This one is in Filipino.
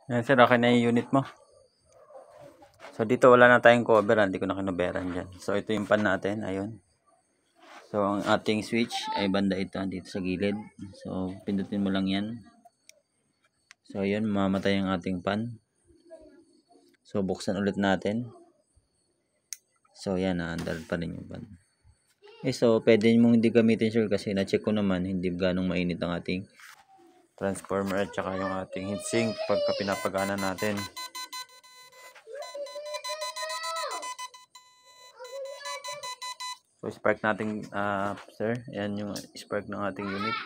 Yan sir, okay na yung unit mo. So dito wala na tayong cover, hindi ko na kinuberan dyan. So ito yung pan natin, ayun. So ang ating switch ay banda ito, dito sa gilid. So pindutin mo lang yan. So ayun, mamamatay ang ating pan. So buksan ulit natin. So yan, naandar pa rin yung pan. So pwede mong hindi gamitin sir kasi na-check ko naman, hindi ganong mainit ang ating transformer at saka yung ating heatsink pagka pinapagana natin. So spark natin sir, yan yung spark ng ating unit.